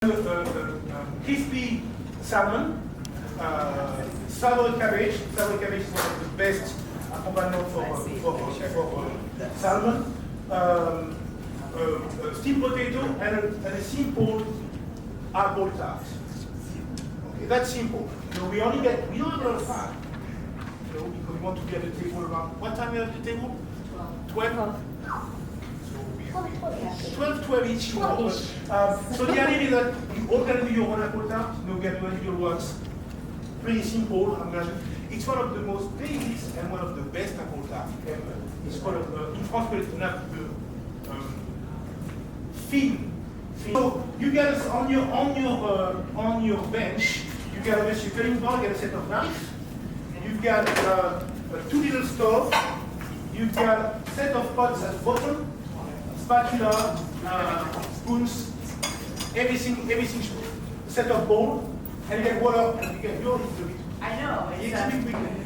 Crispy salmon, savory cabbage. Savory cabbage is one of the best accompaniment for salmon. Steamed potato and a simple apple tart. Okay, that's simple. You know, we don't have a lot of time. You know, because we want to be at the table around. What time are you at the table? 12. 12 each. So the idea is that you all can do your own apple tart. You know, get your works. Pretty simple. It's one of the most basic and one of the best apple tarts ever. It's called in France it's thin. So you get on your bench. You get a cutting board. You get a set of knives. You've got 2 little stoves. You've got a set of pots at the bottom. Spatula, spoons, everything, set of bowl, and you get water, and you get yours. I know. It's a big weekend.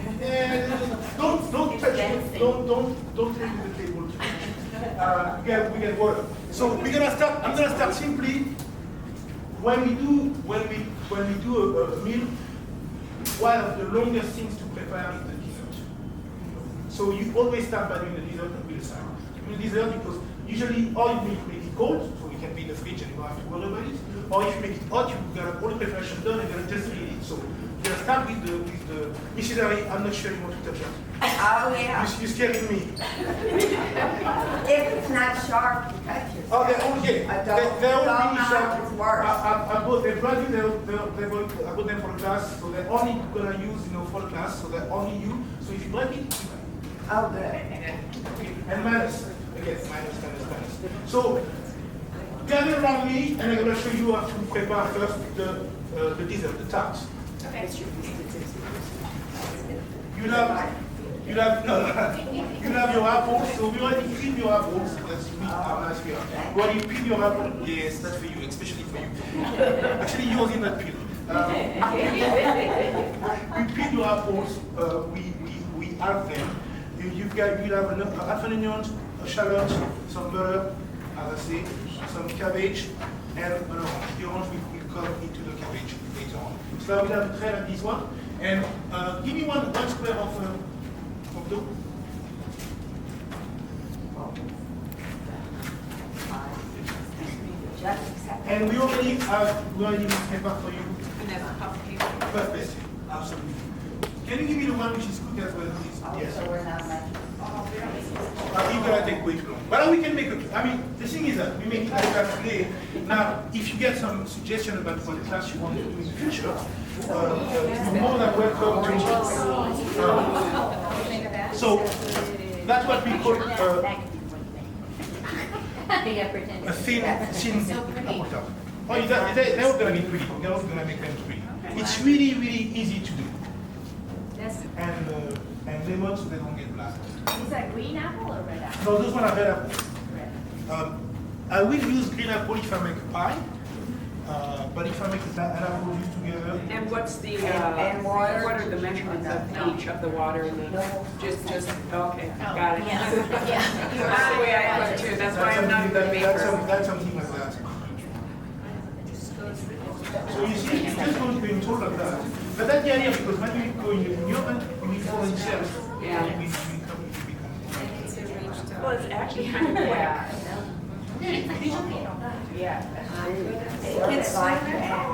Don't touch it. Don't take the table. We get water. So we're gonna start. I'm gonna start simply. When we do a meal, one of the longest things to prepare is the dessert. So you always start by doing the dessert and we'll start. The dessert because usually, or you make it cold, so it can be in the fridge and you don't have to worry about it. Or if you make it hot, you've got all the preparation done and you're going to just eat it. So you're going to start with the Mrs. Harry, I'm not sure you want to touch that. Oh, yeah. You're scaring me. If it's not sharp, you touch it. Oh, they're all, yeah. They're all really sharp. It's worse. I bought them brand new, I bought them for the class, so they're only going to use, for the class, so they're only you. So if you break it, you break it. Oh, good. And minus. Yes, minus. So, gather around me, and I'm going to show you how to prepare first the dessert, the tart. Okay. You have your apples. So we already peel your apples. That's sweet. Nice we are. We already peel your apple. Yes, that's for you, especially for you. Actually, yours is not peeled. We peel your apples. We halve them. You'll have half an onion, a shallot, some butter, as I say, some cabbage, and an orange. The orange will come into the cabbage later on. So I will have a tray like this one. And give me one square of dough. And we already prepared for you. And that's a cupcake. Perfect. Absolutely. Can you give me the one which is cooked as well, please? Yes. So we're not making. It's gonna take way too long. But we can make it. I mean, the thing is that we make it like that today. Now, if you get some suggestion about what class you want to do in the future, you're more than welcome to. So that's what we call a thin apple tart. Oh, they're all gonna be pretty. They're all gonna make them pretty. It's really easy to do. And lemon so they don't get black. Is that green apple or red apple? No, those one are red apple. Red. I will use green apple if I make a pie, but if I make an apple juice together. And what's the, And water. what are the measurements of each of the water and the, just, okay, got it. Yeah. That's the way I put it too, that's why I'm not a good baker. That's something like that. So you see, it's just going to be in total like that. But that's the idea because when you go in the oven, you need four cells. Yeah. Well, it's actually kind of quick. Yeah. It's so like good. that.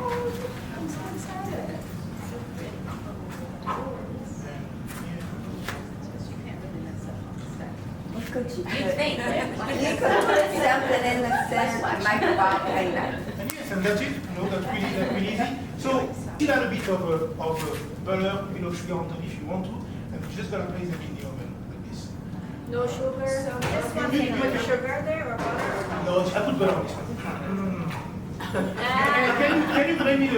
I'm so excited. What could you put? You think? You could put something in the center, make a volcano. Yes, and that's it. That's really easy. So still add a bit of butter, sugar on top if you want to, and you just gotta place them in the oven like this. No sugar. So this one, You can make put a- sugar there or butter? No, I put butter on this one. Can you bring me the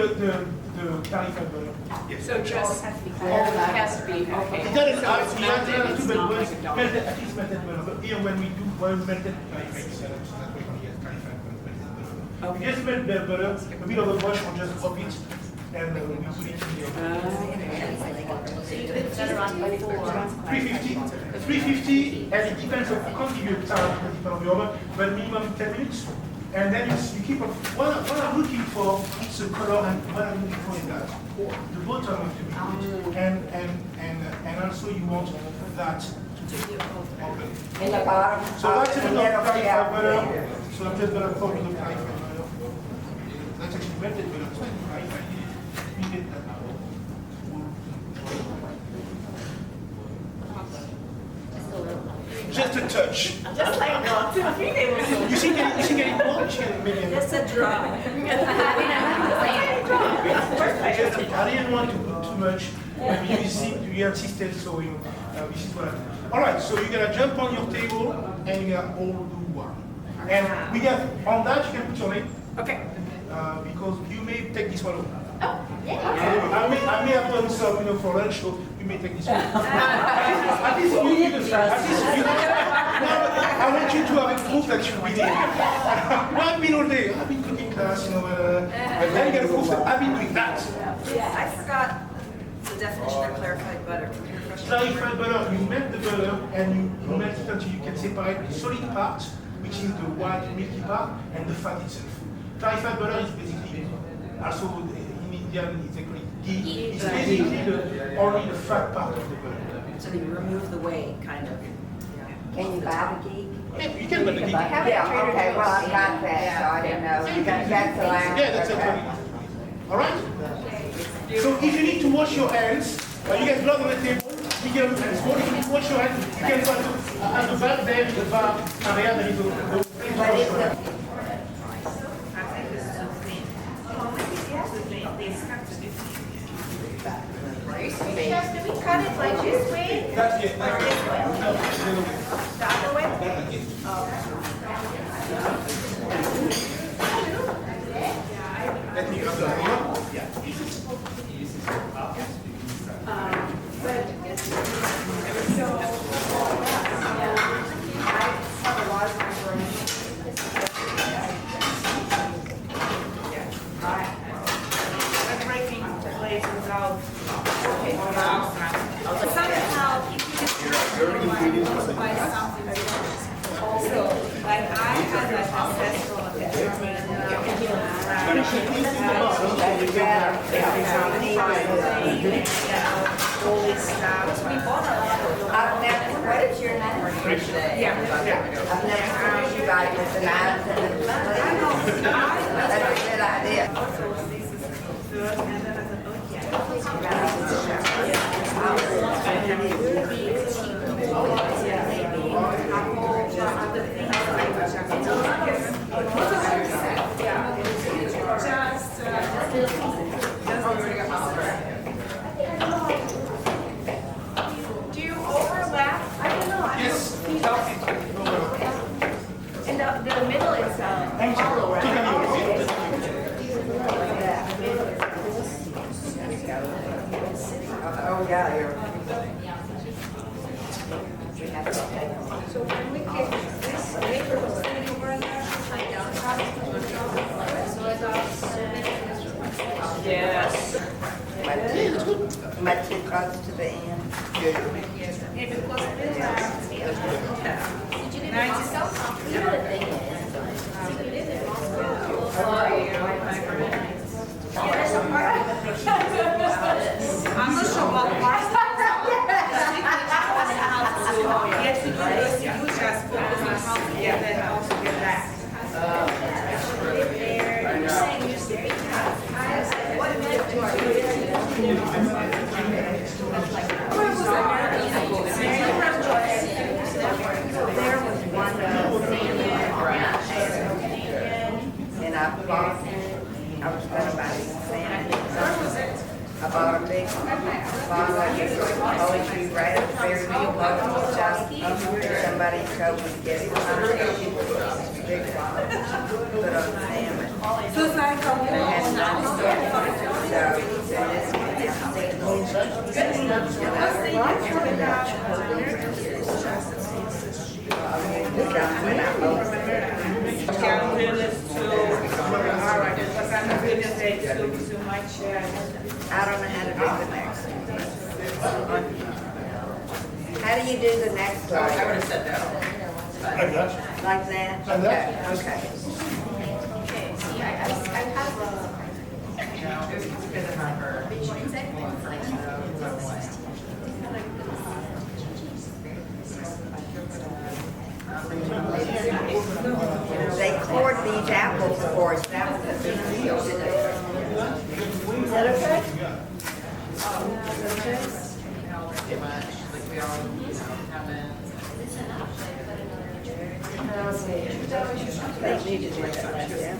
clarified butter? Yes. So just, it has to be, okay. It doesn't So have it's to melted, be it's not like a dough. melted, at least melted butter. But here when we melted clarified syrup, so that we can get clarified melted butter. Okay. We just melt the butter, a bit of a brush, or just drop it, and we put it in the oven. It's better on before. 350, and it depends on, I can't give you a time, it depends on the oven, but minimum 10 minutes. And then you keep on, what I'm looking for is the color, and what I'm looking for is that the bottom to be good. And also you want that to be open. In the bottom. So that's a and little then it'll be out clarified butter. there. So I'm just gonna pour a little clarified butter. That's actually melted butter, it's not clarified. We get that now. Just a touch. Just like not. You think getting more? Maybe. Just a drop. I didn't want to put too much. You insisted, so this is what I do. All right, so you're gonna jump on your table and you're gonna all do one. And we got on that you can put your name Okay. because you may take this one home. Oh, yeah. I may have done some, for lunch, so you may take this one. At least you need a try. At least you. I want you to have a proof that you've been here. I've been all day. I've been cooking class, but then you get a proof that I've been doing that. I forgot the definition of clarified butter. Can you refresh my memory? Clarified butter, you melt the butter and you melt it until you can separate the solid part, which is the white milky part, and the fat itself. Clarified butter is basically, also in Indian it's called ghee. It's basically only the fat part of the butter. So you remove the whey, kind of. Can you buy the ghee? Yeah, you can buy the ghee. Yeah, okay, well, I got that, so I didn't know. That's the last. Yeah, that's okay. it. All right? So if you need to wash your hands, you get blood on the table, you get if you need to wash your hands, you can go at the back there, the bar area, there is a place to wash your hands. Do we cut it like this way? That's it. Or this way? No, the other way. The other way? That's it. Let me grab the other. Yeah. I'm breaking the glaze without. Somehow, if you just buy something. So, like I had like ancestral holy stuff. We bought a lot of I've never, what is your name? yeah. I've never heard you buy with the knives and the. That's a good idea. And then I said, oh yeah. Do you overlap? I don't know. Yes. And the middle is hollow, right? Oh, yeah, you're. So when we get this paper was sitting over in there, so it's all Yes. Much too close to the end. If it was a bit last. Did you do it yourself? You know the thing is, you did it yeah, there's a part of the picture. I'm not sure what part. Yes, we do this. You just focus on how to get that and also get that. There, you're saying you're very tired. What meant to our There was one and I bought, I was gonna buy some salmon. I bought a big bottle of poetry right at the very bottom of the shop. Somebody told me to get it. Big bottle. Put on salmon. So it's like And it had nice can't really alright, because I'm not going to say too much. I don't know how to do the next one. How do you do the next one? I would have said that. Like that. Like that? Like that? Okay, okay. They cored these apples for us. That was a big deal. Is that okay? They need to do that right there.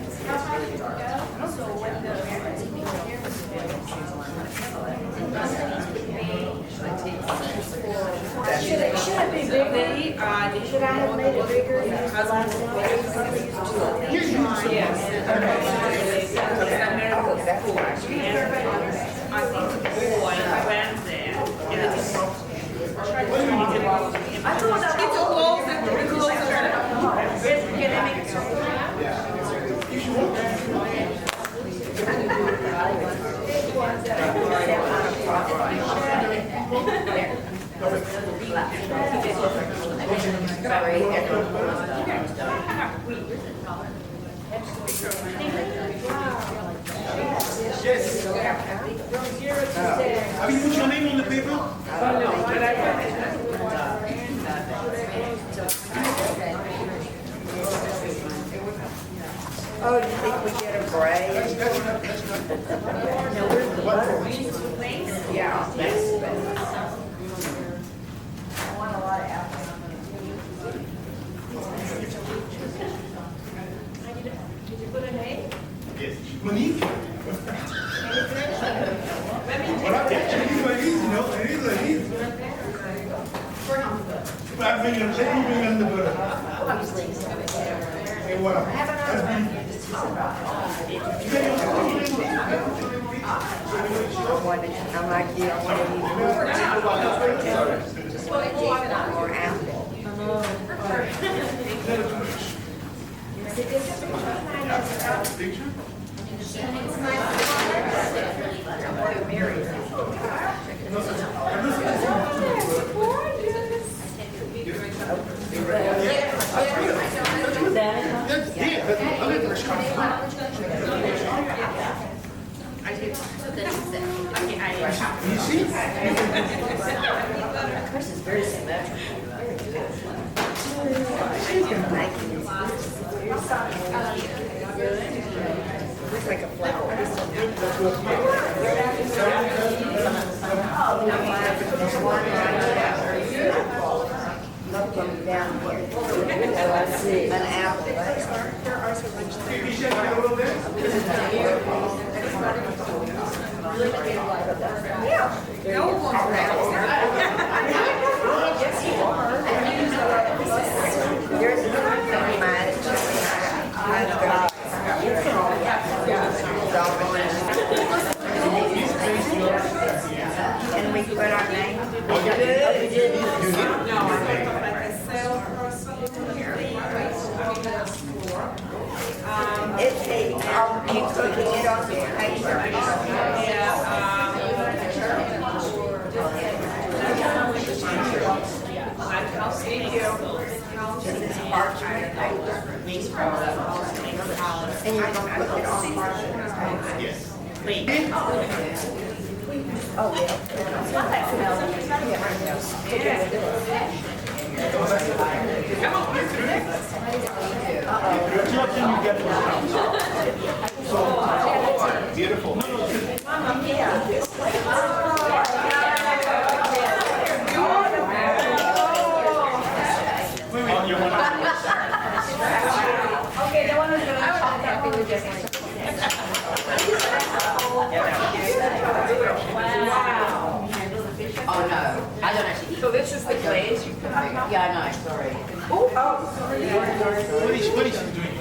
Should it be bigger? Should I have made it bigger? Yes. Oh, that's why. I think the boy went there. I thought that It's a close, it's closer. Can I make it circle? Yes. Have you put your name on the paper? Oh, you think we get a break? No, where's the butter? Yeah. I want a lot of apples. Did you put a name? Yes. Monique? Voilà, it is what it is, you know, it is what it is. Let me bring on the butter. Et voilà. That's beautiful. I'm like you, I want to eat more apple. Picture? You see? Chris is very symmetrical. Very good. Looks like a flower. Look them down here. Oh, I see. An apple. Yeah. No one. Yes, you are. Yours is and we put our name. It's a, are you cooking it on the paper? This is parchment paper. And you're going to put it on parchment paper? Yes. Oh, yeah. So, beautiful. Okay, the one who's going to talk happy with this one. Wow. Oh, no, I don't actually eat. So this is the glaze you put on? Yeah, I know, sorry. What is she doing?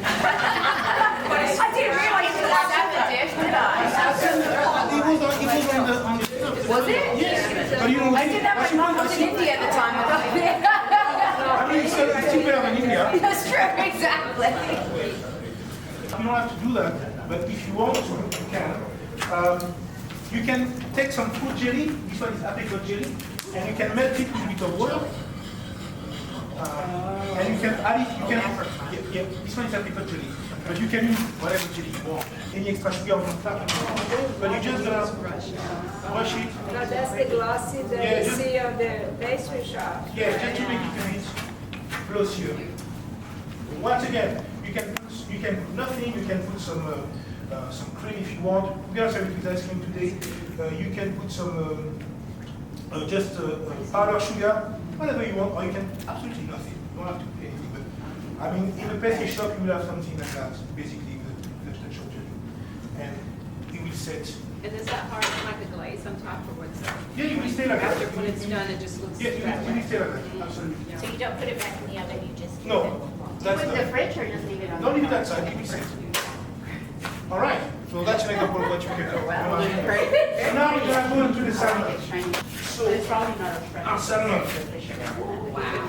I didn't realize you had that dish, did I? It was on the Was it? Yes. But you don't I did that when Mom was in India at the time. I mean, it's cheaper than India. That's true, exactly. You don't have to do that, but if you want to, you can. You can take some fruit jelly, this one is apricot jelly, and you can melt it with a bit of water. And you can add it, this one is apricot jelly. but you can use whatever jelly you want. Any extra sugar on top, but you're just gonna brush it. No, that's the glossy that Yeah, you just- see on the pastry shop. Yeah, just to make it a bit glossier. Once again, you can put nothing. You can put some cream if you want. We're gonna serve it with ice cream today. You can put some just powder sugar, whatever you want, or you can absolutely nothing. You don't have to pay anything. But I mean, in a pastry shop, you will have something like that, basically with the touch of jelly, and it will set. And is that hard, like a glaze on top or what's that? Yeah, you will stay like that. After when it's done, it just looks. Yeah, you will stay like that. Absolutely. So you don't put it back in the oven, you just. No, that's Put it in not. the fridge or just leave it on? Don't leave it outside, keep it safe. All right, so that's an example of what you can do. So now we're gonna go into the salmon. So, our salmon.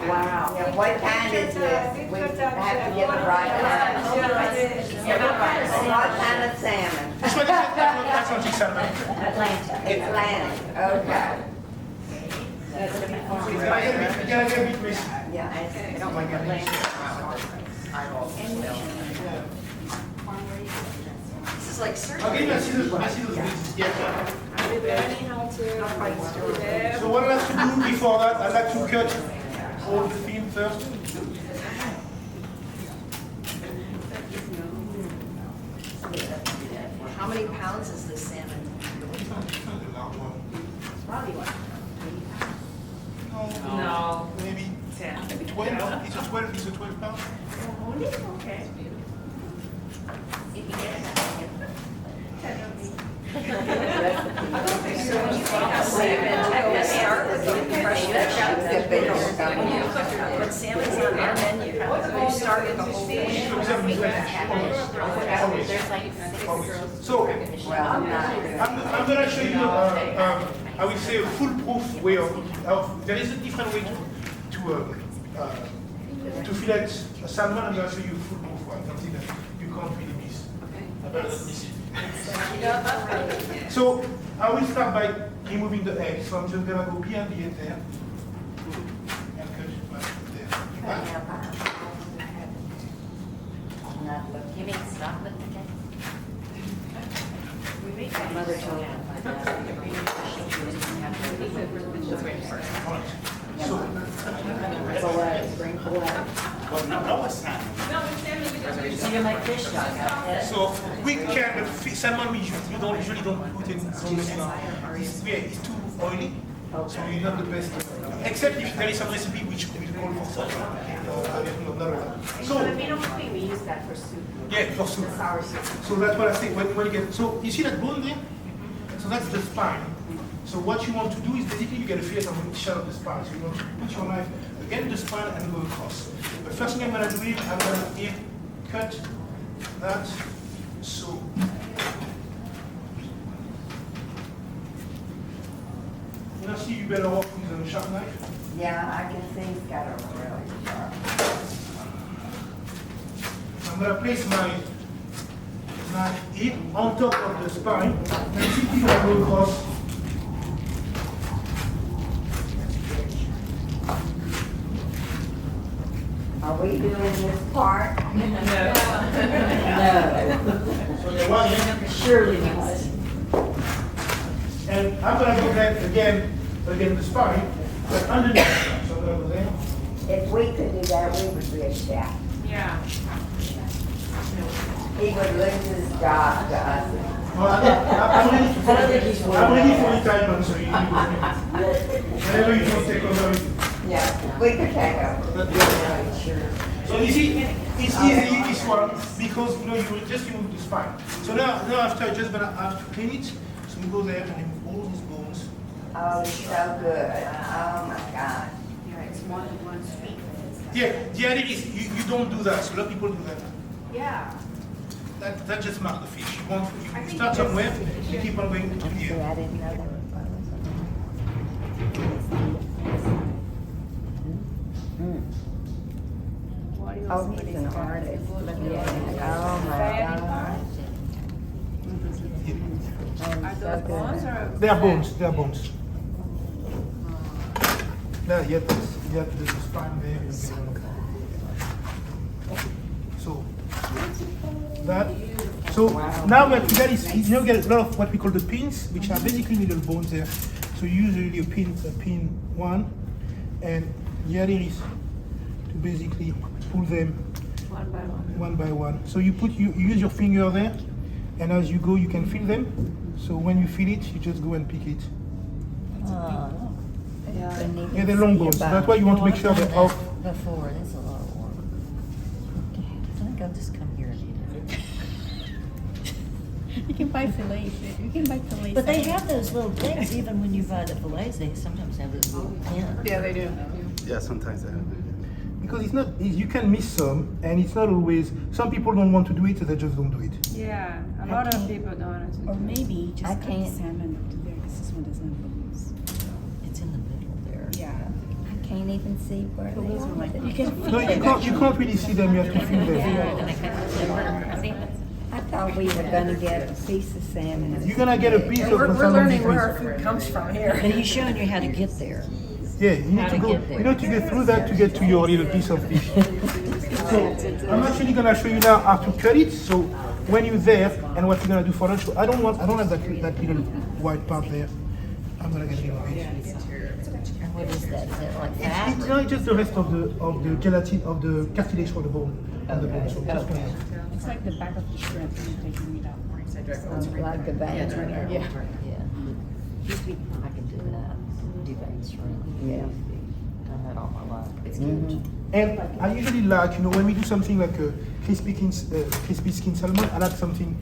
Wow. Yeah, what kind is this? We have to get the right kind. What kind of salmon? This one is Atlantic salmon. Atlantic, okay. It's gonna get a bit messy. Yeah. This is like surgery. I'll give you a scissors, pieces. Yeah. Are we learning how to do that? So what I like to do before that, I like to cut all the fin first. How many pounds is this salmon? The large one. Probably one. No. Maybe 10. 12. It's a 12 pound. Okay. If you get it. Salmon, start with the fresh vegetables. When salmon's on our menu, you start with the whole fish. There's like 6 girls. So, Well, I'm not. I'm going to show you, I would say, a foolproof way of there is a different way to fillet a salmon. I'm going to show you a foolproof one, something that you can't really miss. I better not miss it. So, I will start by removing the egg. So I'm just going to go behind the egg there. And cut it right there. You mean stop with the egg? Mother told me. Alright. So, so we can, but salmon we usually don't put in. It's too oily, so it's not the best. Except if there is some recipe which will call for salt. So We use that for soup. yeah, for soup. Sour soup. So that's what I say when you get. So you see that bone there? So that's the spine. So what you want to do is basically you get a fillet on each side of the spine. So you want to put your knife against the spine and go across. The first thing I'm going to do is I'm going to cut that. So you know, see, you better work with a sharp knife. Yeah, I can see it's got a really sharp. I'm going to place my knife in on top of the spine and simply go across. Are we doing this part? So the one here. Surely not. And I'm going to go there again the spine, but underneath. So I'm going to go there. If we could do that, we would be a chef. Yeah. He would lose his job to us. No, I'm ready for retirement, so you whenever you want to take over. Yeah, we could take over. So you see, it's easy this one because you will just remove the spine. So now after I'm just gonna have to clean it. So we go there and remove all these bones. Oh, it's so good. Oh my God. It's one sweet. Yeah, the idea is you don't do that. So a lot of people do that. Yeah. That just marks the fish. You start somewhere, you keep on going to the end. Oh, he's an artist. Look at him. Oh my God. Are those bones or? They are bones. They are bones. There, you have the spine there. So that. So now what you get is, you know, get a lot of what we call the pins, which are basically little bones there. So usually a pin one, and the idea is to basically pull them one by one. So you use your finger there, and as you go, you can feel them. So when you feel it, you just go and pick it. Yeah, they're long bones. That's why you want to make sure they're off. Before, that's a lot of work. Okay, I think I'll just come here and eat it. You can buy fillets. You can buy fillets. But they have those little things, even when you buy the fillets, they sometimes have those little pins. Yeah, they do. Yeah, sometimes they have. Because it's not, you can miss some, and it's not always, some people don't want to do it, so they just don't do it. Yeah, a lot of people don't. Or maybe just I cut the can't- salmon up to there, because this one doesn't have bones. It's in the middle there. Yeah. I can't even see where they Those are like, are. you can No, you can't really see them, you have to feel them. I thought we were gonna get a piece of salmon. You're gonna get a piece of we're the salmon learning this where week. our food comes from here. But he's showing you how to get there. Yeah, you need to go, you know, to get through that to get to your little piece of fish. So, I'm actually gonna show you now how to cut it, so when you're there, and what you're gonna do for lunch, I don't have that little white part there. I'm gonna get rid of it. And what is that? Is that like fat? It's not just the rest of the gelatin, of the cartilage for the bone, of the bone, so just one. It's like the back of the shrimp, and you're taking it out. Like the bag. Yeah. I can do that. Do vein shrimp. Yeah. Done that all my life. It's Mhm. And I usually like, you know, when we do something like a crispy skin salmon, I like something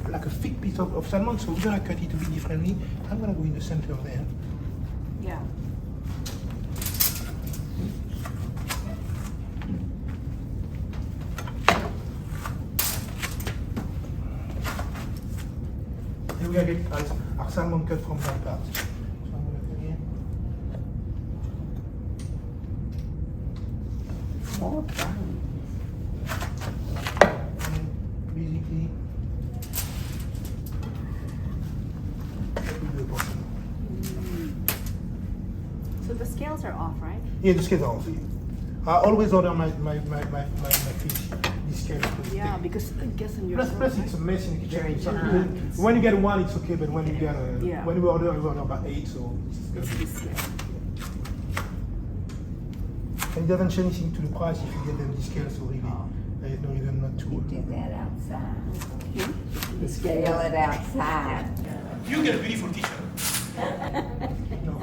like a thick piece of salmon, so we're gonna cut it a bit differently. I'm gonna go in the center there. Yeah. And we're gonna get our salmon cut from that part. So I'm gonna put here. More fun. And basically, we do the bottom. So the scales are off, right? Yeah, the scales are off. I always order my fish, the scales. Yeah, because I guess in your. Plus it's a mess in the kitchen. Very So time. when you get one, it's okay, but when you get Yeah. when we order about 8, so it's gonna be. And it doesn't change anything to the price if you get them scales, so really, there is no reason not to. You do that outside. You scale it outside. You get a beautiful kitchen. No.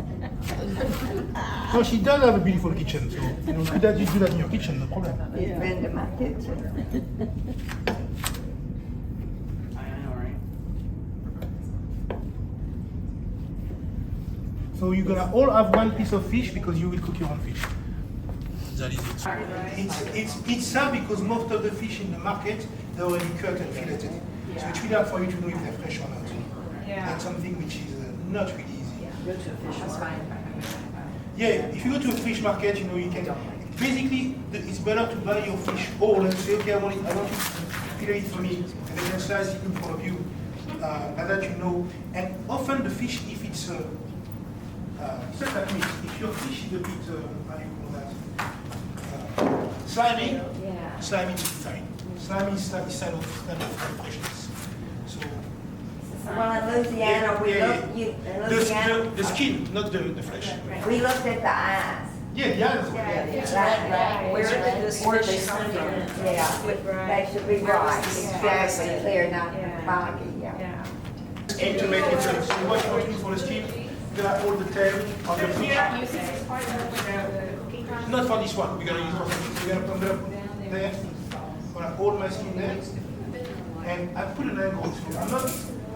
No, she does have a beautiful kitchen, so you know, you do that in your kitchen, no problem. Friend of my kitchen. So you're gonna all have one piece of fish because you will cook your own fish. That is it. It's sad because most of the fish in the market they're already cut and filleted. So it's really hard for you to know if they're fresh or not. Yeah. That's something which is not really easy. That's fine. Yeah, if you go to a fish market, you know, you can, basically, it's better to buy your fish whole and say, okay, I want you to fillet it for me, and then slice it in front of you, like that you know. And often the fish, if it's, just like meat, if your fish is a bit, how do you call that, slimy, slimy is fine. Slimy is sign of freshness. So, Well, in Louisiana, we looked, in Louisiana, the skin, not the flesh. we looked at the eyes. Yeah, yeah. Where did this fish come from? Yeah, they should be bright, exactly, clear, not foggy, yeah. And to make it so what you want to do for the skin, you gotta hold the tail of the fish. Not for this one, we're gonna use for something. We're gonna put them there. I'm gonna hold my skin there. And I put an angle, so I'm not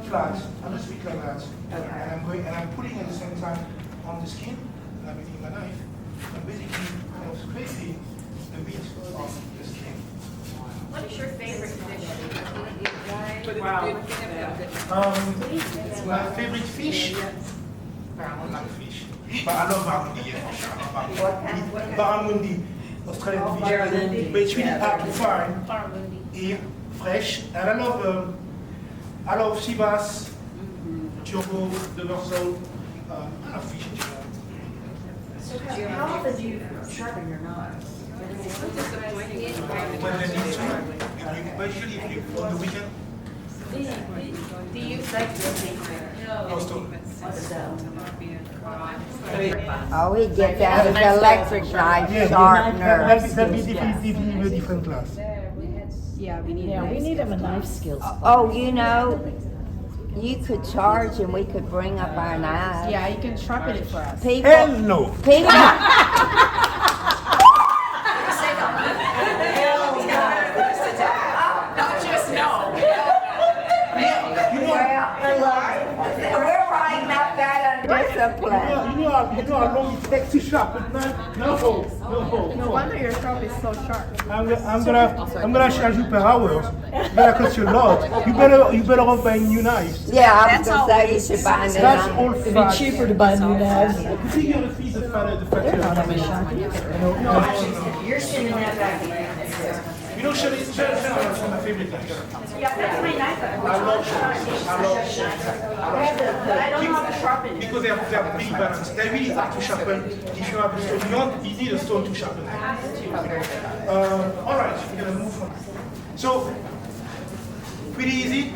flat, I'm just bit like that. And I'm putting at the same time on the skin, and I'm using my knife. I'm basically kind of scraping the meat off the skin. What is your favorite fish? Wow. My favorite fish? Fish. But I love barramundi, yeah. Barramundi, Australian fish. But it's really hard to find here, fresh. And I love sea bass, turbo, the dorsal. I love fish in general. How often do you sharpen your knives? When they need to, But usually if you on the weekend, Do you like no stone. Oh, he gets out his electric knife sharpener. That'd be definitively a different class. Yeah, we need him a knife skills. Oh, you know, you could charge and we could bring up our knives. Yeah, you can sharpen it for us. People, Hell no. people, Not just no. we're writing up that under discipline. You know how long it takes to sharpen knife? No. No wonder your shop is so sharp. I'm gonna charge you per hour. It's gonna cost you a lot. You better off buying new knives. Yeah, I was gonna say you should buy a new That's knife. all fat. Cheaper to buy new knives. You think you're the fees of fat, the factory. You're sitting there back there. You know, Shelly is one of my favorite knives. Yeah, that's my knife. I love Shelly. But I don't know how to sharpen it. Because they are pretty balanced. They're really hard to sharpen. If you have a stone, you need a stone to sharpen them. All right, we're gonna move on. So, pretty easy.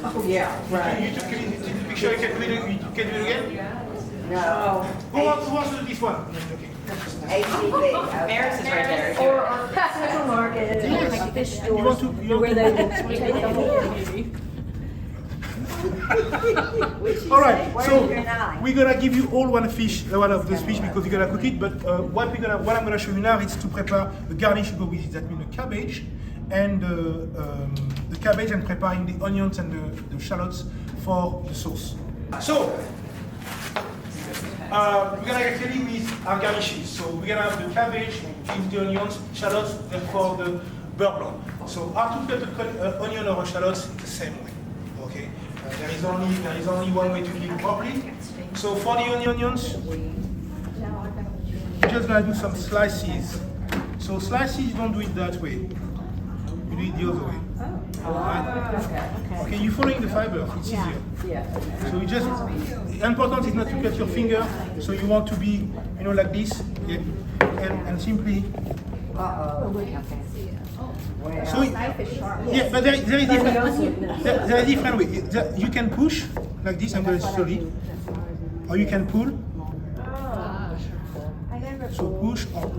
Oh, yeah, right. You took it in the picture. You can do it again. No. Who wants to do this one? Okay. ATV. Maris is right there. Or supermarket, like fish You want stores, to? where they take the whole. All right. Where's So your knife? we're gonna give you all one of those fish because you're gonna cook it. But what I'm gonna show you now is to prepare the garnish to go with it. That means the cabbage and the cabbage and preparing the onions and the shallots for the sauce. So. We're gonna actually with our garnishes. So we're gonna have the cabbage, the onions, shallots, and for the beurre blanc. So how to cut the onion or shallots the same way. Okay. There is only one way to do it properly. So for the onions, you're just gonna do some slices. So slices, you don't do it that way. You do it the other way. Right? Okay, you're following the fiber. It's easier. So you just, the important is not to cut your finger. So you want to be, like this, yeah, and simply. So yeah, but there is a different way. You can push like this. I'm going to slowly, or you can pull. So push or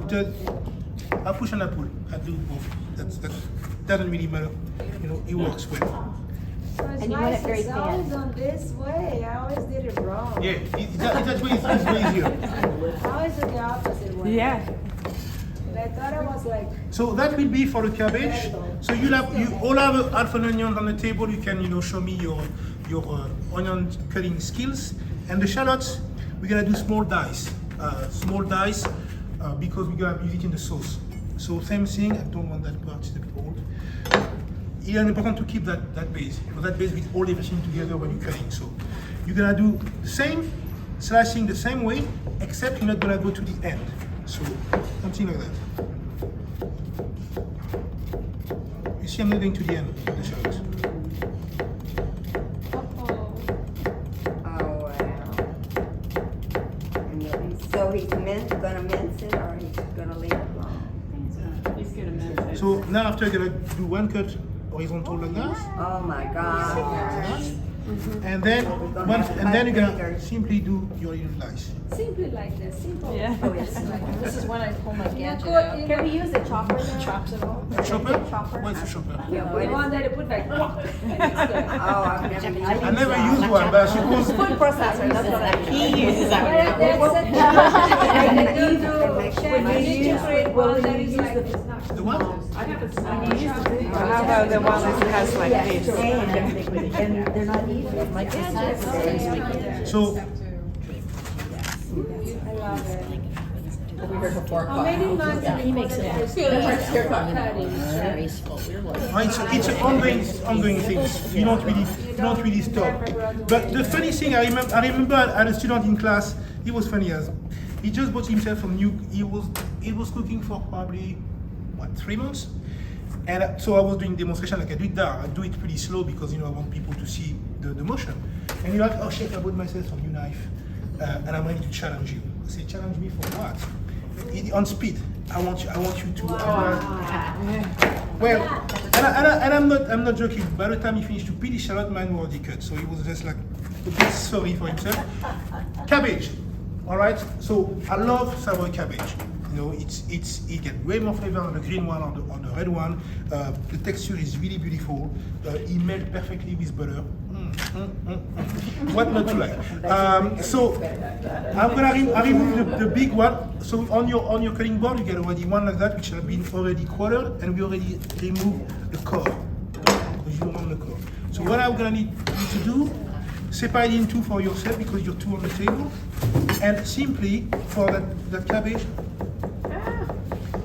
I push and I pull. I do both. That doesn't really matter. It works well. And you want it very thin. Always on this way. I always did it wrong. Yeah, that way is way easier. I always did the opposite way. Yeah. I thought it was like. So that will be for the cabbage. So you all have half an onion on the table. You can show me your onion cutting skills. And the shallots, we're gonna do small dice. Because we're gonna use it in the sauce. So same thing. I don't want that part. It's a bit old. It's important to keep that base, because that base will hold everything together when you're cutting. So you're gonna do the same, slicing the same way, except you're not gonna go to the end. So something like that. You see, I'm not going to the end of the shallots. Oh, wow. So he's gonna mince it, or he's gonna leave it alone? So now after you're gonna do one cut horizontal like that, Oh, my God. and then you're gonna simply do your little slice. Simply like this. Simple. Yeah. This is when I pull my gadget Good, out. Can we use the chopper now? Chops it all. Chopper? What's a chopper? The one that you put like. Oh, I've never used I never used one, but I suppose. Food processor, that's what he uses that. The what? How about the one that has like this? And they're not easy. My gadget. So How many months He makes it. it's an ongoing thing. You don't really stop. But the funny thing, I remember I had a student in class. He was funny as he just bought himself he was cooking for probably 3 months, and so I was doing demonstration like I do it there. I do it pretty slow because I want people to see the motion. And you're like, oh chef, I bought myself a new knife, and I'm ready to challenge you. I say, challenge me for what? On speed. I want you to. Well, and I'm not joking. By the time he finished to peel his shallot, mine were already cut, so he was just like a bit sorry for himself. Cabbage, all right. So I love savory cabbage. You know, it gets way more flavor on the green one, on the red one. The texture is really beautiful. It melts perfectly with butter. What not to like? So I'm gonna remove the big one. So on your cutting board, you get already one like that, which have been already quartered, and we already removed the core because you don't want the core. So what I'm gonna need you to do, separate in two for yourself because you're two on the table, and simply for that cabbage,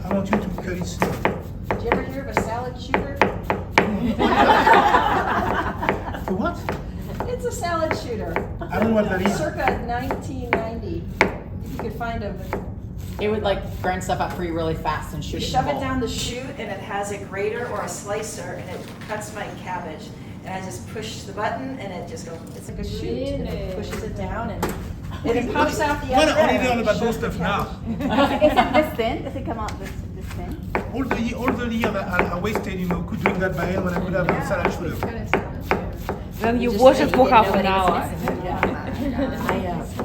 I want you to cut it small. Did you ever hear of a salad shooter? For what? It's a salad shooter. I don't know what that is. Circa 1990. If you could find them. It would like grind stuff up for you really fast and shoot You it in shove the it bowl. down the chute and it has a grater or a slicer and it cuts my cabbage. And I just push the button and it just goes, it's like a chute. And it pushes it down and it pops out the What other are end. learn about those stuff now? Is it this thin? Does it come out this thin? All the year that I wasted, you know, doing that by hand when I could have a salad shooter. Then you Just wash said it you for didn't half know an it hour.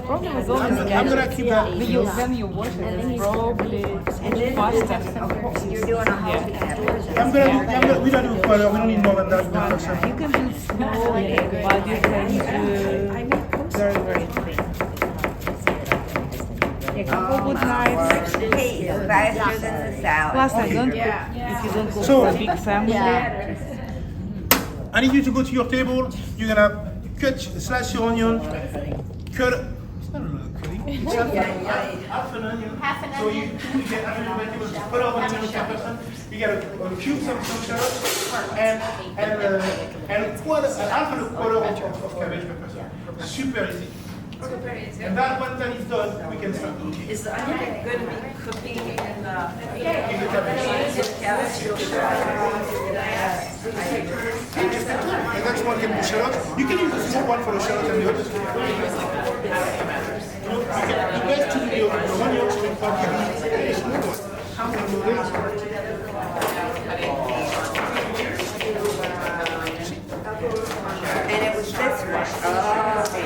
Problem is I'm gonna keep that. Then you wash it, it's probably faster. You're doing a whole cabbage. We don't do quarter, we don't need more than that. You can do small, but you can do very, very thin. You can go with knives. Hey, it's faster than the salad. Plus, I don't cook, if you don't cook So- for a big family. I need you to go to your table. You're gonna slice your onion, cut. It's not a lot of cutting. It's half an onion. So you get half an onion, just put over an onion per person. You get a cube some shallots and half and a quarter of cabbage per person. Super easy. And that one time it's done, we can start cooking. Is the onion good to be cooking in the In the cabbage. cabbage? And that's one can be shallot. You can use the small one for the shallot and the others. You know, the best to do the onions with the small one. And it was this one.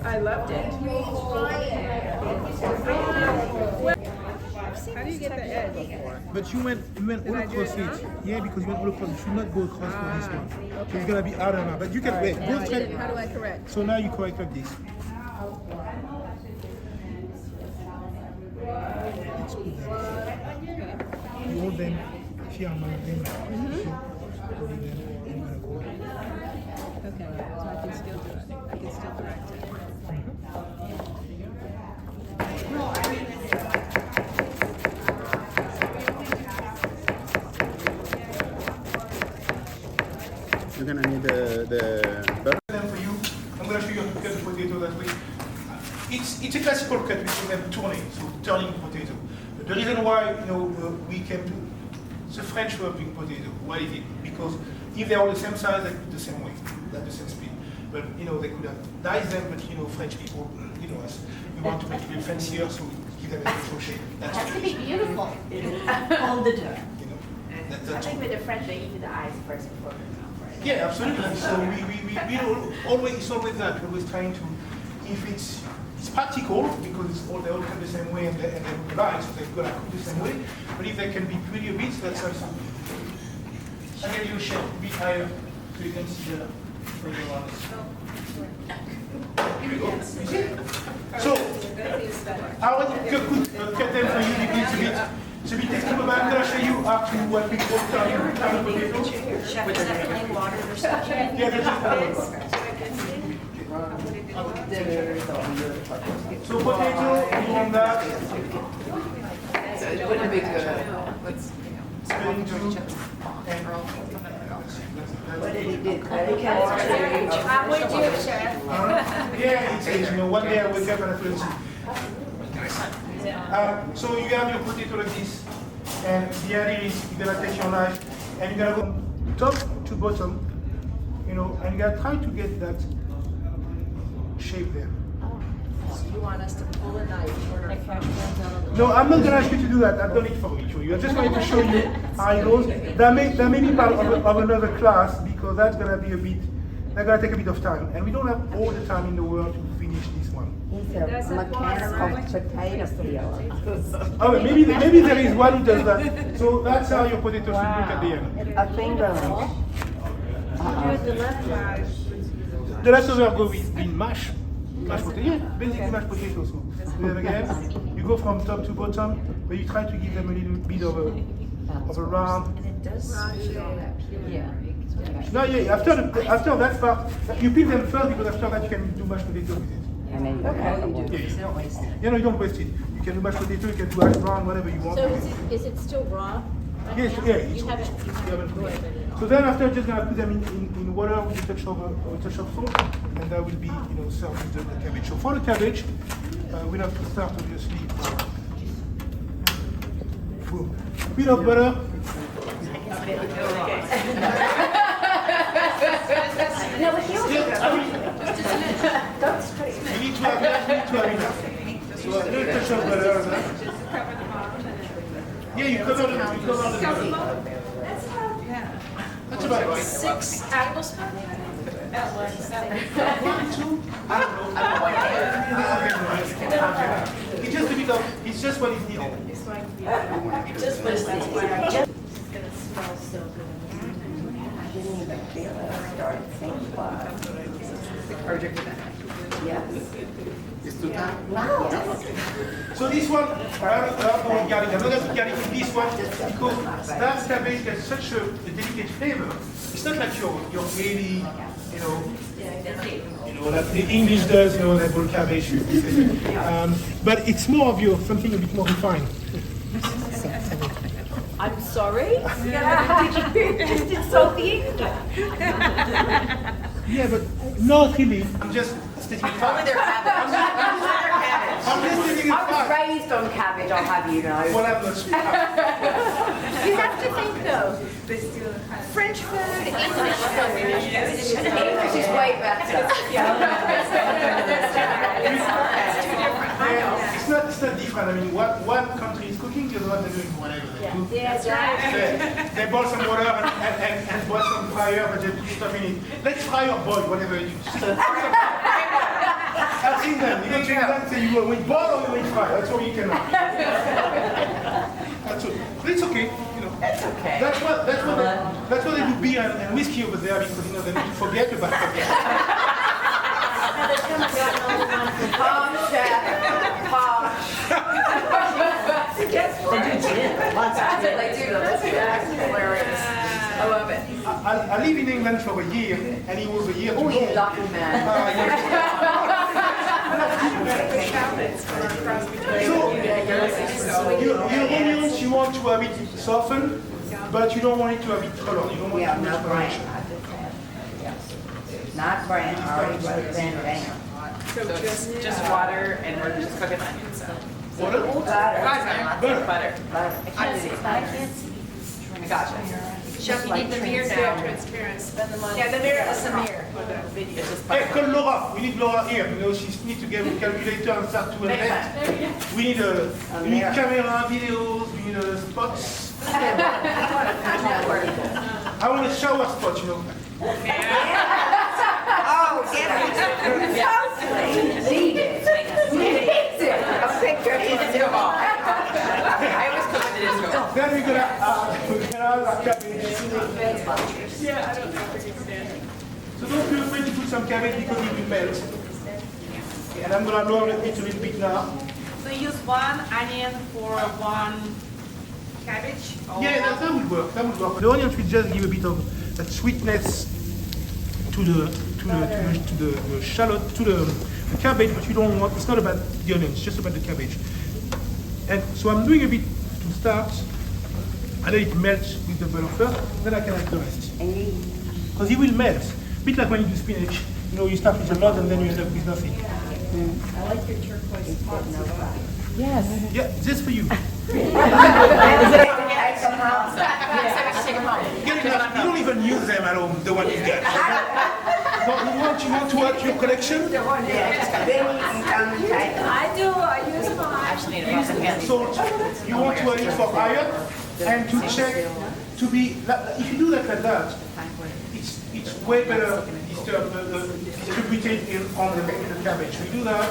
I loved it. How do you get the edge? But you went all across it. Yeah, because you went all across. You should not go across for this one. So it's gonna be harder now. But you can wait. Go straight. How do I correct? So now you correct like this. Let's put that. You hold them here on them. Hold them and you're gonna go. Okay, so I can still do it. I can still correct it. You're gonna need the butter. For you, I'm gonna show you how to cut the potato that way. It's a classical cut which we have tourning, so turning the potato. The reason why we came to the French way of doing potato. Why is it? Because if they're all the same size, they cook the same way, at the same speed. But they could have diced them, but French people, us, we want to make it a little fancier, so we give them a special shape. That's That's the gonna be reason. beautiful. On the door. That's all. with the French, they eat the eyes first before the mouth, Yeah, absolutely. So we always, it's always that. We're always trying to, if it's practical, because they all cut the same way and they like, so they're gonna cook the same way. But if they can be pretty a bit, that's also. I'll give you a shape a bit higher so you can see the flavor on this. Here we go. You see? So, I want to cut them for you because it's a bit technical, but I'm going to show you how to what we call turning potato. Chef, is that plain water or something? Yeah, that's it. So potato, you want that? So it wouldn't be good. Spinning juice. What did he do? Cut it I'm with you, chef. Yeah, it's, you know, one day I wake up and I feel so you have your potato like this, and the idea is you're gonna take your knife and you're gonna go from top to bottom, you know, and you're gonna try to get that shape there. You want us to pull a knife toward our camera? No, I'm not gonna ask you to do that. I've done it for you. I just wanted to show you how it goes. That may be part of another class because that's gonna be that's gonna take a bit of time, and we don't have all the time in the world to finish this one. He's a mechanical potato peeler. Oh, maybe there is one who does that. So that's how your potato should look at the end. A finger length. The leftover go with mashed potato, basically mashed potatoes. So do that again. You go from top to bottom, but you try to give them a little bit of a round. And it does yeah. No, yeah. After that part, you peel them first because after that you can do mashed potato with it. And then You don't waste it. You know, you don't waste it. You can do mashed potato, you can do hash brown, whatever you want. So is it still raw? Yes, yeah. It's, You haven't boiled it at all? so then after, just gonna put them in water with a touch of salt, and that will be, you know, served with the cabbage. So for the cabbage, we'll have to start obviously. Boom. A bit of butter. No, but you don't straight. You need to have enough. So a little touch of butter. Yeah, you cover the butter. That's about right. 6 tablespoons? One, two, I don't know. It's just a bit of, it's just what is needed. Just what is needed. It's gonna smell so good. I didn't even feel it. I started thinking about Yes. It's too time? Yes. So this one, I don't know garlic. I'm not going to garlic in this one because that cabbage has such a delicate flavor. It's not like your really, you know, like the English does, you know, that whole cabbage. But it's more of your something a bit more refined. I'm sorry? Did you Sophie? Yeah, but not really. I'm just stating Only fact. their cabbage. I'm just stating I was fact. raised on cabbage, I'll have you know. Well, I'm not You have to think though, French food, English food. English is way better. It's not different. I mean, one country is cooking, the other one is doing whatever they do. That's right. They boil some water and boil some fire, but they put stuff in it. Let's fry or boil, whatever you choose. I've seen them. You don't change that say you will boil or you will fry. That's all you can do. That's all. But it's okay. You know. It's okay. That's what they do beer and whiskey over there because you know they need to forget about it. Palm chef. Palm. They do gin. Lots of That's gin. what they do. That's hilarious. I love it. I live in England for a year, and it was a year to Oh, go. you lucky man. So, your onions, you want to have it softened, but you don't want it to have it colored. You don't want Yeah, too much not brown. coloration. I just had, yes. Not brown, I already wrote it down. So just water and we're just cooking onions, so. Water? Butter. Butter. Butter. I gotcha. Chef, you need the mirror now, transparent. Spend the money. Yeah, the mirror is a mirror. Hey, call Laura. We need Laura here. You know, she needs to get a calculator and start to invest. We need camera, videos, we need spots. I want a shower spot, you know. Oh, get it. Need it. A picture of it. I always cook with it Israel. Then we're gonna have our cabbage. Yeah, I don't know if we can stand it. So don't feel free to put some cabbage because it will melt. And I'm gonna lower it a little bit now. So you use 1 onion for 1 cabbage? Or Yeah, that would work. That would work. The onions will just give a bit of that sweetness to the shallot, to the cabbage, but you don't want. It's not about the onions. It's just about the cabbage. And so I'm doing a bit to start, and then it melts with the butter first. Then I can add the rest. And because it will melt. A bit like when you do spinach. You know, you start with a lot and then you end up with nothing. I like your turquoise pot. Yes. Yeah, this for you. Take them home. You don't even use them at home, the one you get. You want to add to your collection? The one that Benny is on the table. I do, I use mine. Actually, need a rub again. Salt. You want to add it for iron and to check to be. If you do that like that, it's way better distributed on the cabbage. You do that,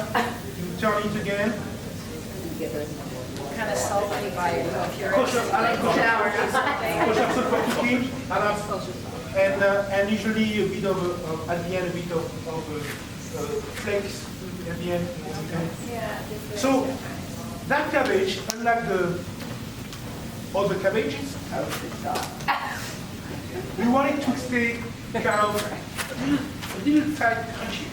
you turn it again. What kind of salt do you buy if you're Kosher salt for cooking, and usually a bit of at the end a bit of flakes at the end. So that cabbage, unlike the other cabbages, we want it to stay kind of a little tight, crunchy.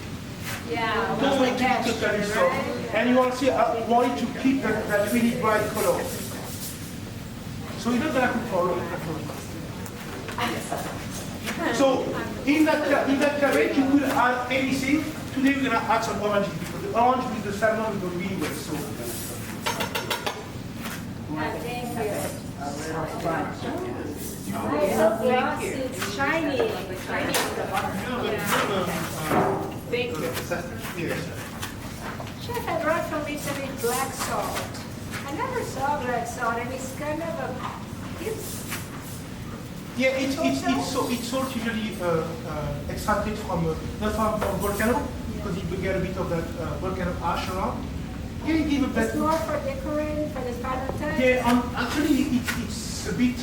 Yeah. Don't want it to be totally soft. And you want it to keep that really bright color. So you're not going to cook for a long time. So in that cabbage, you will add anything. Today we're going to add some oranges because the orange with the salmon will go really well. So. It's so glossy, it's shiny. Thank you. Yes. Chef, I brought from Italy black salt. I never saw black salt, and it's kind of Yeah, it's salt usually extracted from not from volcano because you get a bit of that volcano ash around. Yeah, it gives a It's bit. more for decorating for the final touch. Yeah, actually it's a bit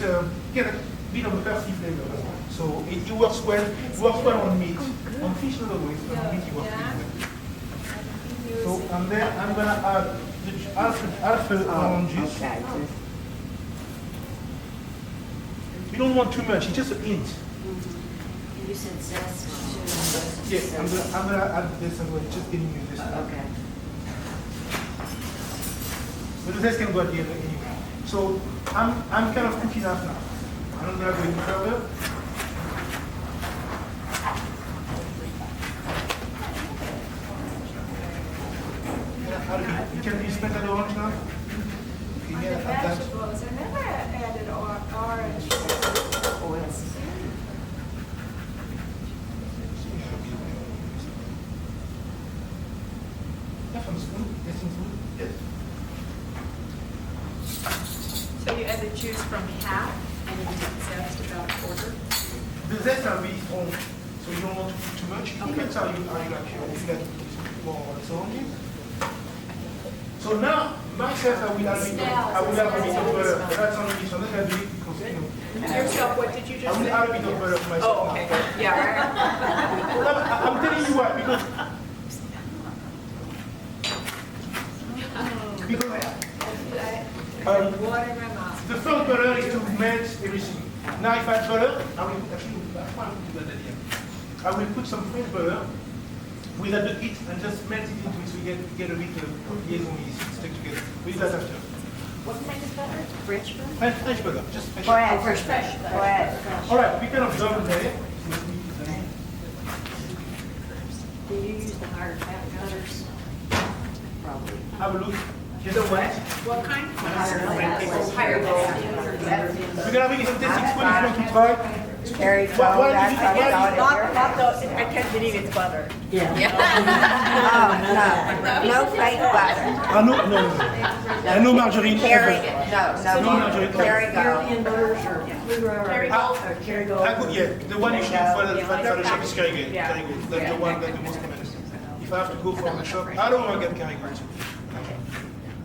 get a bit of a earthy flavor as well. So it works well. It works well on meat. On fish not always, but on meat it works really well. So and then I'm gonna add the half orange juice. Okay. You don't want too much. It's just a hint. You said zest. Yeah, I'm gonna add this as well. Just giving you this. Okay. But the zest can go at the end anyway. So I'm kind of cooking up now. I'm not gonna go any further. You can be spent at the orange now? Okay, On the yeah, add that. vegetables, I never added orange. Yeah, from the spoon. Yes, in spoon. Yes. So you add the juice from half and you zest about a quarter? The zest are really strong, so you don't want to put too much. It depends how you like your, if you like more oranges. So now, myself, I will have a bit of butter. But that's only me, so I'm not going to do it because, you know. Yourself, what did you I just will say? add a bit of butter for myself. Oh, okay. now. Yeah. I'm telling you why, because Water in my mouth. the first butter is to melt everything. Now if I add butter, I will actually do that at the end. I will put some French butter without the heat and just melt it into it so you get a bit of liaison stick together. We'll do that after. What kind of butter? French butter? Fresh butter, just fresh. Go ahead. Fresh. Go ahead. All right, we kind of done there. Do you use the higher fat butters? Probably. Have a look. Here's the what? What kind? Higher fat. Higher fat. We're gonna bring some tasting spoon if you want to try. Carry What go, did that's you what think? we got in your Not those, I can't believe it's butter. Oh, no fake butter. No margarine. Carry, ever. no margarine. carry go. Yeah, the one you should for the shop is Kerrygold. Kerrygold. That's the one that's the most common. If I have to go from the shop, I don't want to get Kerrygold.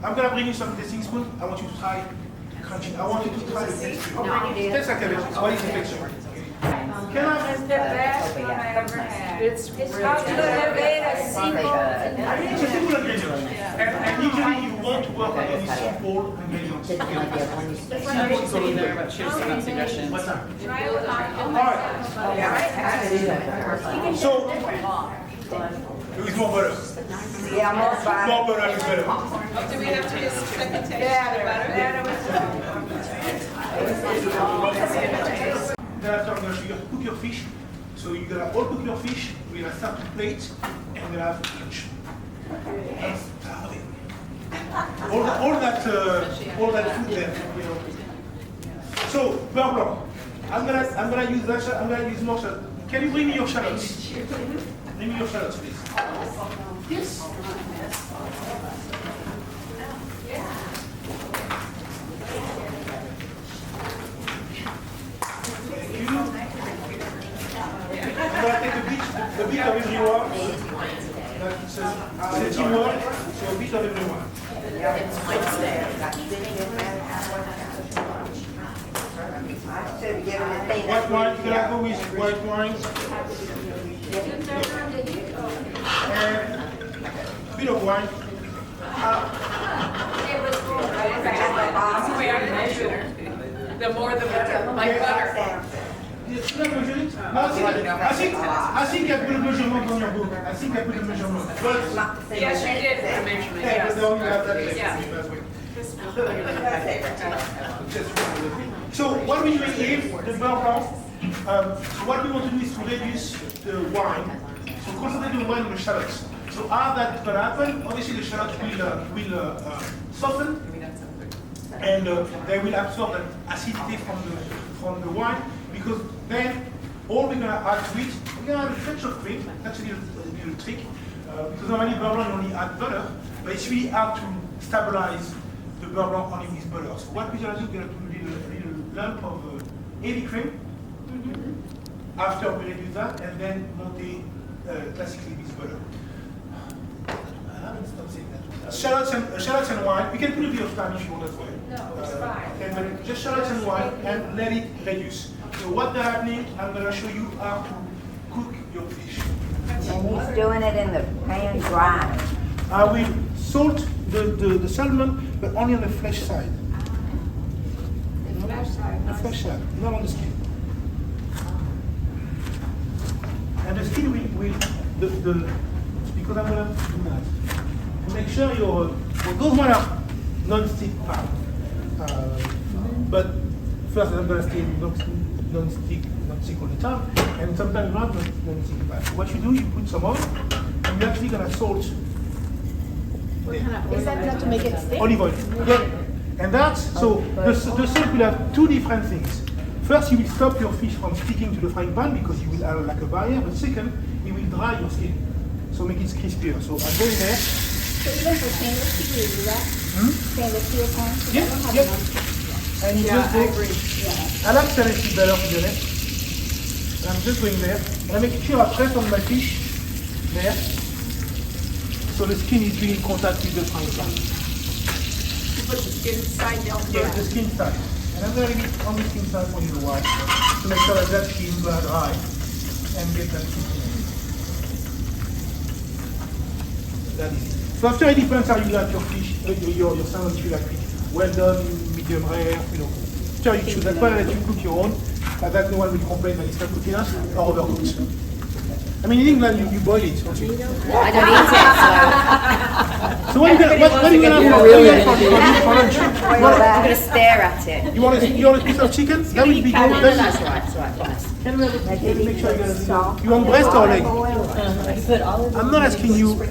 I'm gonna bring you some tasting spoon. I want you to try crunchy. I want you to try the texture. Taste like cabbage. What is the texture? Can I? It's the best one I ever had. It's How to elevate a simple. It's a simple ingredient. And usually you want to work on any simple ingredients. What's that? Try it on Alright. So, there is more butter. Yeah, more butter. More butter is better. Do we have to just check the taste? Then after I'm going to cook your fish. So you're gonna all cook your fish, we're gonna start to plate, and we're gonna have lunch. I'm starving. All that food there, you know. So, beurre blanc. I'm gonna use that. I'm gonna use more shallots. Can you bring me your shallots? Bring me your shallots, please. Yes. Thank you. I'm gonna take a bit of everyone. It's a teamwork, so a bit of everyone. White wine, you gotta go with white wine. And a bit of wine. The more the better, like butter. Should I measure it? No, I think I put a measurement on your book. I think I put a measurement. But Yes, you did put a measurement, yeah, but yes. they only have that. Yeah. So what we're doing here, the beurre blanc, what we want to do is to reduce the wine. So concentrate the wine on the shallots. So how that's going to happen, obviously the shallots will soften and they will absorb that acidity from the wine, because then all we're going to add to it, we're going to add a touch of cream. That's a little trick, because normally beurre blanc you only add butter, but it's really hard to stabilize the beurre blanc only with butter. So what we're going to do, we're going to put a little lump of heavy cream. After we reduce that, and then monter classically with butter. I haven't stopped saying that. Shallots and wine. We can put a bit of time if you want as well. No, it's fine. Okay, but just shallots and wine, and let it reduce. So what they're happening, I'm going to show you how to cook your fish. And he's doing it in the pan dry. I will salt the salmon, but only on the flesh side. The flesh side, not on the skin. And the skin will because I'm going to do that. And make sure those one are non-stick pan. But first I'm going to stay non-stick all the time, and sometimes not non-stick pan. So what you do, you put some oil, and you're actually going to salt. Is that enough to make it stick? Olive oil. Yeah. And that's, so the salt will have two different things. First, you will stop your fish from sticking to the frying pan because you will have like a barrier, but second, it will dry your skin. So make it crispier. So I'm going there. So even for stainless steel, you do that? Stainless steel pan? Yeah, yeah. And you just go. I like stainless steel better, to be honest. And I'm just going there. And I make sure I press on my fish there. So the skin is being in contact with the frying pan. You put the skin side down Yeah, the skin side. And I'm going to leave it on the skin side for a little while to make sure that skin is dry and get that skin. That is it. So after it depends how you like your fish, your salmon, if you like it well done, medium rare, you know. After you choose, that's why I let you cook your own, but that no one will complain that it's not good enough or overcooked. I mean, in England, you boil it, don't you? I don't eat it, So what are you going to have for lunch? I'm gonna stare at it. You want a piece of chicken? That will be good. That's right, promise. Can we have make sure you want breast or leg? I'm not asking you.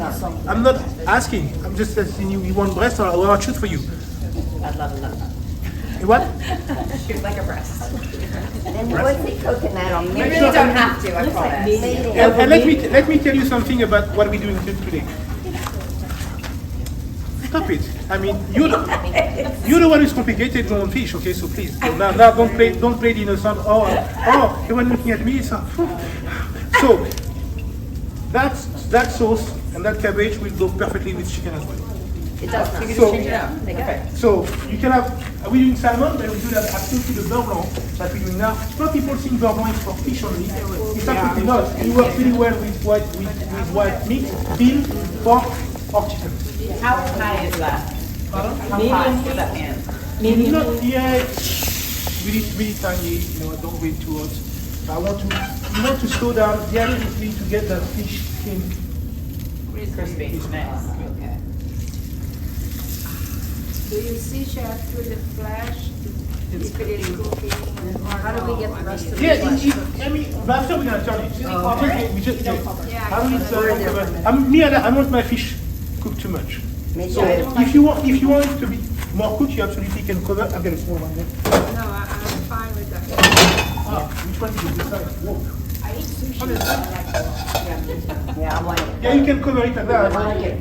I'm not asking. I'm just asking you. You want breast or I'll choose for you? I'd love that. You what? Shoot like a breast. And what's he cooking that on? You really don't have to, I promise. And let me tell you something about what we're doing today. Stop it. I mean, you're the one who's complicated on fish, okay? So please, now don't play the innocent. Oh, you were looking at me. So that sauce and that cabbage will go perfectly with chicken as well. It does. You can So- change it up. Take it. So you can have, we're doing salmon, but we do have absolutely the beurre blanc that we're doing now. Some people think beurre blanc is for fish only. It's absolutely not. It works really well with white meat, beef, pork, or chicken. How high is that? How high is that pan? Maybe not yet. Really tiny, don't wait too hot. I want to slow down. The idea is really to get that fish skin Crispy. Nice. Okay. Do you see, chef, through the flesh? if it is cooking? How do we get the rest of Yeah, it? I mean, but after we're gonna turn it. We just Yeah, I don't need to. I want my fish cooked too much. Me So too. if you want it to be more cooked, you absolutely can cover. I've got a small one there. No, I'm fine with that. Which one is this side? Whoa. Yeah, I want it. Yeah, you can cover it like that.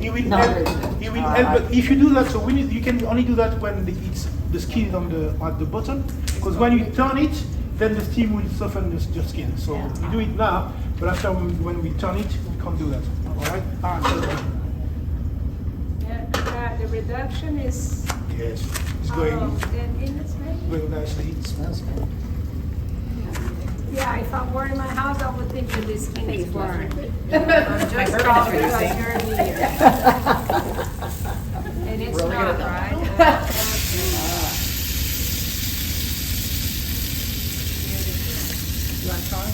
It will No. help. It will help. But if you do that, so you can only do that when the skin is at the bottom, because when you turn it, then the steam will soften your skin. So we do it now, but after when we turn it, we can't do that. All right? Yeah, the reduction is Yes, it's going 10 minutes maybe? very nicely. It smells good. Yeah, if I were in my house, I would think that this skin is burned. My Just bourbon call is because freezing. you're here. And it's not, right? You want try?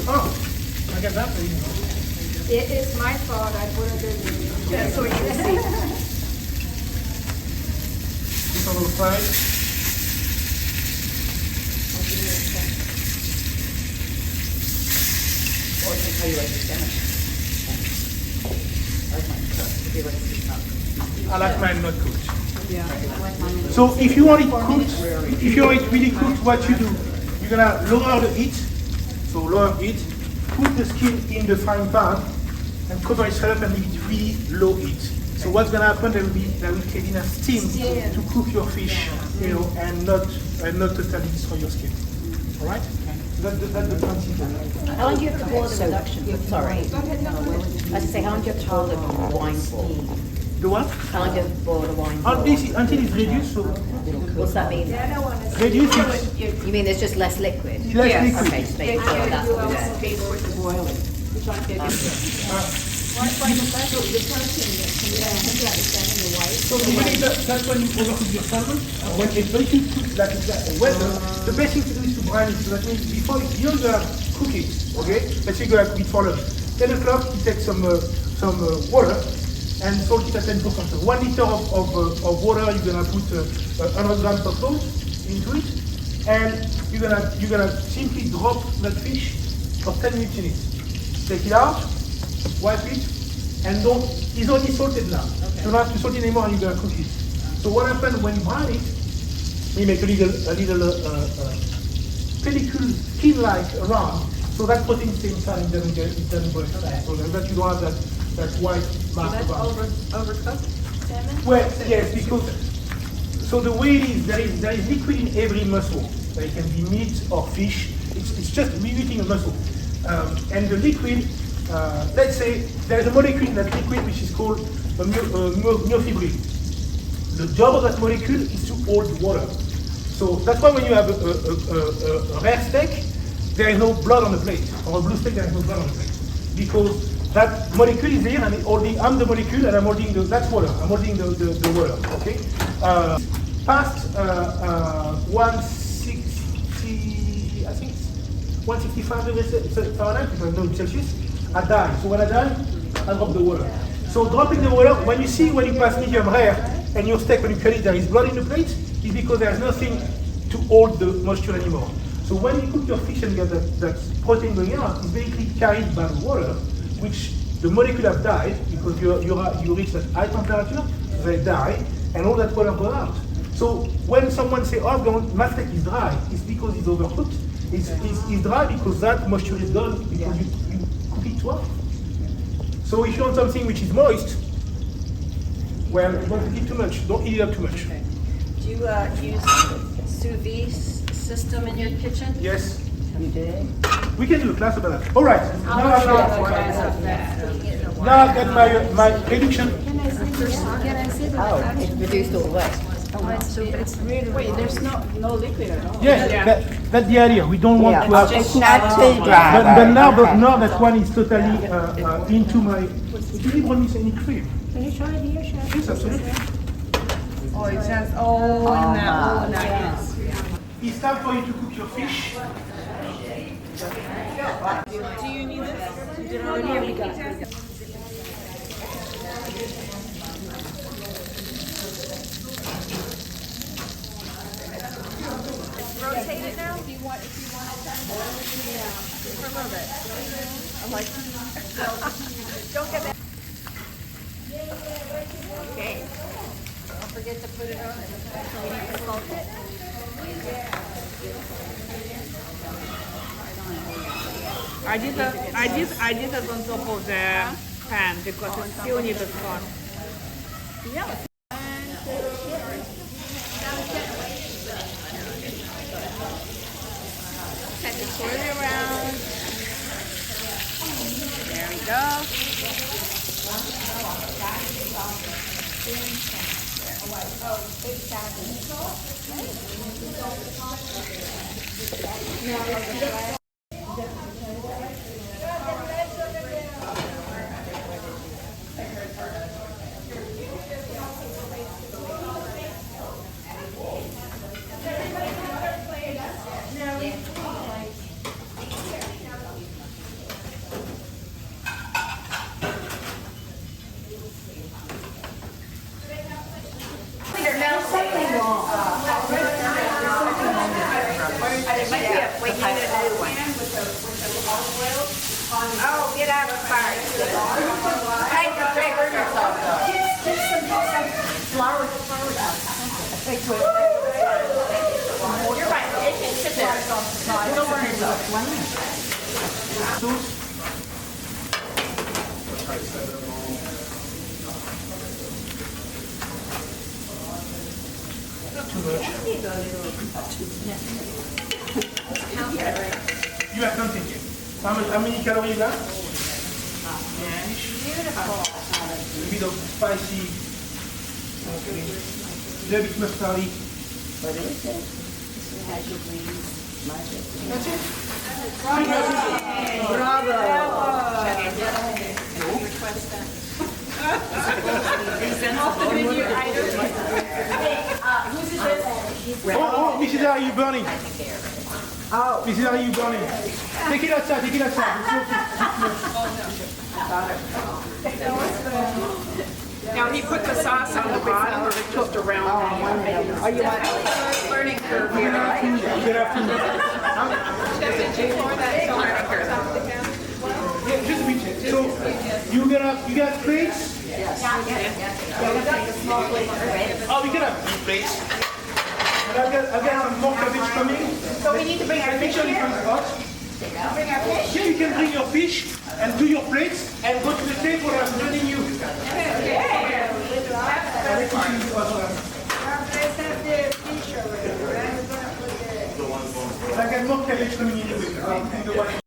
Oh, I got that for you. It is my fault, I put it in. Yeah, so you can see. This on the side. Or I can tell you like the sandwich. I like mine cooked. If you like it cooked. I like mine not cooked. So if you want it cooked, if you want it really cooked, what you do, you're gonna lower the heat. So lower heat, put the skin in the frying pan, and cover it up and leave it really low heat. So what's gonna happen? There will create enough steam to cook your fish, and not totally destroy your skin. All right? So that's the principle. How long do you have to boil the reduction? Sorry. I say, how long do you have to boil the wine for? The what? How long do you have to boil the wine for? Until it's reduced. So What's that mean? reduce it. You mean there's just less liquid? Less liquid. Okay, just making sure that's what we're doing. So that's when you overcook your salmon. When it's very cooked like that, the best thing to do is to brine it. So that means before you're gonna cook it, okay? Let's say you're gonna cook it for lunch. 10 o'clock, you take some water and salt it at 10%. So 1 liter of water, you're gonna put 100 grams of salt into it, and you're gonna simply drop that fish for 10 minutes in it. Take it out, wipe it, and it's only salted now. You don't have to salt it anymore, and you're gonna cook it. So what happens when you brine it? You make a little pellicule skin-like around, so that protein stays inside and doesn't burn. So that you don't have that white mark around. Overcooked salmon? Well, yes, because so the way it is, there is liquid in every mussel. So it can be meat or fish. It's just mimicking a mussel. And the liquid, let's say there is a molecule in that liquid which is called myofibril. The job of that molecule is to hold water. So that's why when you have a rare steak, there is no blood on the plate. Or a blue steak, there is no blood on the plate. Because that molecule is here, and I'm the molecule, and I'm holding that's water. I'm holding the water, okay? Past 160, I think it's 165 degrees Fahrenheit, if I know Celsius, I die. So when I die, I drop the water. So dropping the water, when you pass medium rare, and your steak, when you cut it, there is blood in the plate, is because there's nothing to hold the moisture anymore. So when you cook your fish and get that protein going out, it's basically carried by the water, which the molecule have died because you reach that high temperature, they die, and all that water goes out. So when someone say, "Oh, my steak is dry," it's because it's overcooked. It's dry because that moisture is gone because you cook it too hard. So if you want something which is moist, well, don't eat too much. Don't eat it up too much. Okay. Do you use sous vide system in your kitchen? Yes. You did? We can do a class about that. All right. Now I've got my reduction. Can I see the Oh, it's reduced all the way. So it's really. Wait, there's no liquid at all. Yes, that's the idea. We don't want to have. It's not too dry. But now that one is totally into my. Did you want me any cream? Can you try it here, Chef? Yes, absolutely. Oh, it says, nice. It's time for you to cook your fish. Do you need this? rotate it now? If you want to. For a little bit. I'm like, don't get that. Okay. Don't forget to put it on. We need to salt it. I did it on top of the pan because it still needs a sauce. Yeah. Swirl it around. There we go. Oh, get out of the fire. Take the paper. You're right, it can sit there. Don't burn yourself. Too much. You are counting it. How many calories là? A bit of spicy. Okay. A little bit mustardy. That's it. Oh, Mrs. Are you burning? Oh, Mrs. Are you burning? Take it outside, take it outside. Now he put the sauce on the bottom or just around. Oh, you want learning curve here, right? Good afternoon. Yeah, just a bit. So you got plates? Yes. Oh, we can have 3 plates. And I've got some more cabbage coming. So we need to bring our fish here? Bring our fish? Yeah, you can bring your fish and do your plates and go to the table where I'm joining you. Let's have the fish over there. I got more cabbage coming in with the one.